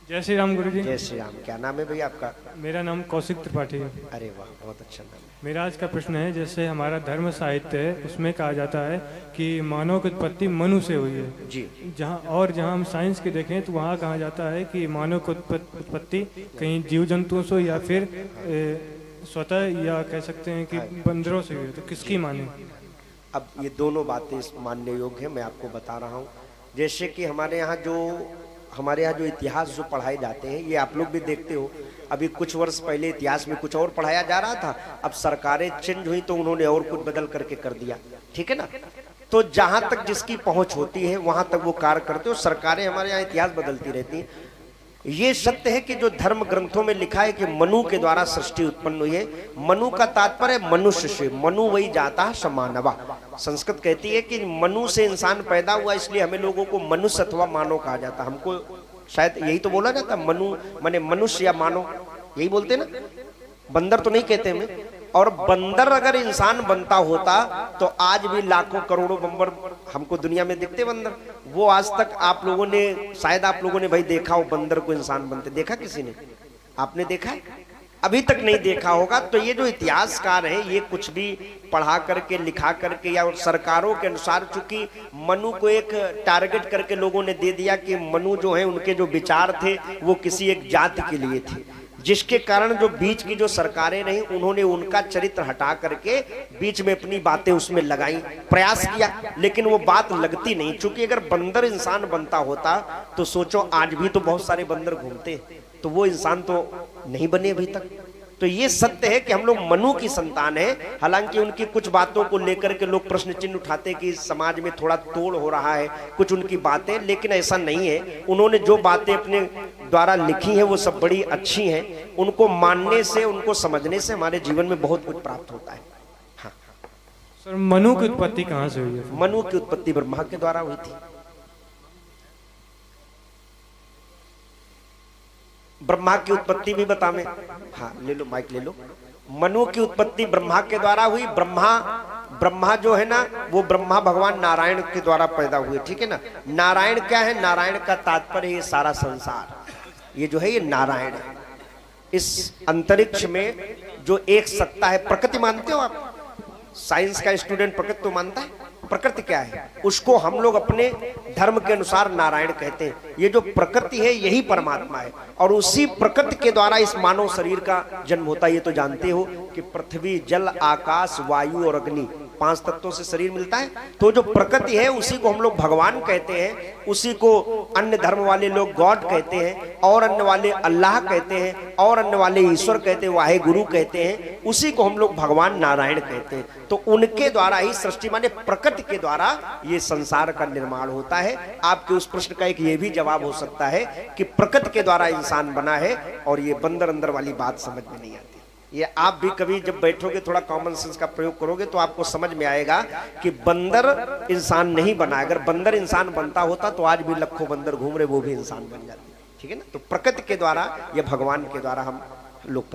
जय श्री राम गुरु जी। जय श्री राम। क्या नाम है भैया आपका? मेरा नाम कौशिक त्रिपाठी है। अरे वाह, बहुत अच्छा नाम है। मेरा आज का प्रश्न है, जैसे हमारा धर्म साहित्य है उसमें कहा जाता है कि मानव की उत्पत्ति मनु से हुई है जी। जहाँ हम साइंस के देखें तो वहाँ कहा जाता है कि मानव की उत्पत्ति कहीं जीव जंतुओं से या फिर स्वतः या कह सकते हैं कि बंदरों से हुई है, तो किसकी माने? अब ये दोनों बातें मानने योग्य है, मैं आपको बता रहा हूँ। जैसे कि हमारे यहाँ जो इतिहास जो पढ़ाए जाते हैं, ये आप लोग भी देखते हो। अभी कुछ वर्ष पहले इतिहास में कुछ और पढ़ाया जा रहा था, अब सरकारें चेंज हुई तो उन्होंने और कुछ बदल करके कर दिया, ठीक है ना। तो जहां तक जिसकी पहुंच होती है वहां तक वो कार्य करते हो। सरकारें हमारे यहाँ इतिहास बदलती रहती हैं। ये सत्य है कि जो धर्म ग्रंथों में लिखा है कि मनु के द्वारा सृष्टि उत्पन्न हुई है। मनु का तात्पर्य मनुष्य से, मनु वही जाता समानवा। संस्कृत कहती है कि मनु से इंसान पैदा हुआ, इसलिए हमें लोगों को मनुष्य अथवा मानव कहा जाता। हमको शायद यही तो बोला जाता, मनु माने मनुष्य या मानव, यही बोलते ना। बंदर तो नहीं कहते हमें। और बंदर अगर इंसान बनता होता तो आज भी लाखों करोड़ों बंदर हमको दुनिया में दिखते बंदर। वो आज तक आप लोगों ने, शायद आप लोगों ने भाई देखा हो बंदर को इंसान बनते, देखा किसी ने? आपने देखा है? अभी तक नहीं देखा होगा। तो ये जो इतिहासकार है ये कुछ भी पढ़ा करके, लिखा करके, या सरकारों के अनुसार, चूंकि मनु को एक टारगेट करके लोगों ने दे दिया कि मनु जो है उनके जो विचार थे वो किसी एक जाति के लिए थे, जिसके कारण जो बीच की जो सरकारें रही उन्होंने उनका चरित्र हटा करके बीच में अपनी बातें उसमें लगाई, प्रयास किया, लेकिन वो बात लगती नहीं। चूंकि अगर बंदर इंसान बनता होता तो सोचो आज भी तो बहुत सारे बंदर घूमते, तो वो इंसान तो नहीं बने अभी तक। तो ये सत्य है कि हम लोग मनु की संतान है। हालांकि उनकी कुछ बातों को लेकर के लोग प्रश्न चिन्ह उठाते कि समाज में थोड़ा तोड़ हो रहा है कुछ उनकी बातें, लेकिन ऐसा नहीं है। उन्होंने जो बातें अपने द्वारा लिखी हैं वो सब बड़ी अच्छी हैं। उनको मानने से, उनको समझने से हमारे जीवन में बहुत कुछ प्राप्त होता है। हाँ सर, मनु की उत्पत्ति कहाँ से हुई है? मनु की उत्पत्ति ब्रह्मा के द्वारा हुई थी। ब्रह्मा की उत्पत्ति भी बता मैं। हाँ ले लो, माइक ले लो। मनु की उत्पत्ति ब्रह्मा के द्वारा हुई। ब्रह्मा जो है ना वो ब्रह्मा भगवान नारायण के द्वारा पैदा हुए, ठीक है ना। नारायण क्या है? नारायण का तात्पर्य ये सारा संसार, ये जो है ये नारायण है। इस अंतरिक्ष में जो एक सत्ता है, प्रकृति मानते हो आप? साइंस का स्टूडेंट प्रकृति तो मानता है। प्रकृति क्या है? उसको हम लोग अपने धर्म के अनुसार नारायण कहते हैं। ये जो प्रकृति है यही परमात्मा है, और उसी प्रकृति के द्वारा इस मानव शरीर का जन्म होता है। ये तो जानते हो कि पृथ्वी, जल, आकाश, वायु और अग्नि, 5 तत्वों से शरीर मिलता है। तो जो प्रकृति है उसी को हम लोग भगवान कहते हैं, उसी को अन्य धर्म वाले लोग गॉड कहते हैं, और अन्य वाले अल्लाह कहते हैं, और अन्य वाले ईश्वर कहते हैं, वाहे गुरु कहते हैं। उसी को हम लोग भगवान नारायण कहते हैं। तो उनके द्वारा ही सृष्टि माने प्रकृति के द्वारा ये संसार का निर्माण होता है। आपके उस प्रश्न का एक ये भी जवाब हो सकता है कि प्रकृति के द्वारा इंसान बना है, और ये बंदर अंदर वाली बात समझ में नहीं आती। ये आप भी कभी जब बैठोगे थोड़ा कॉमन सेंस का प्रयोग करोगे तो आपको समझ में आएगा कि बंदर इंसान नहीं बना। अगर बंदर इंसान बनता होता तो आज भी लाखों बंदर घूम रहे, वो भी इंसान बन जाते, ठीक है ना। तो प्रकृति के द्वारा या भगवान के द्वारा हम लोग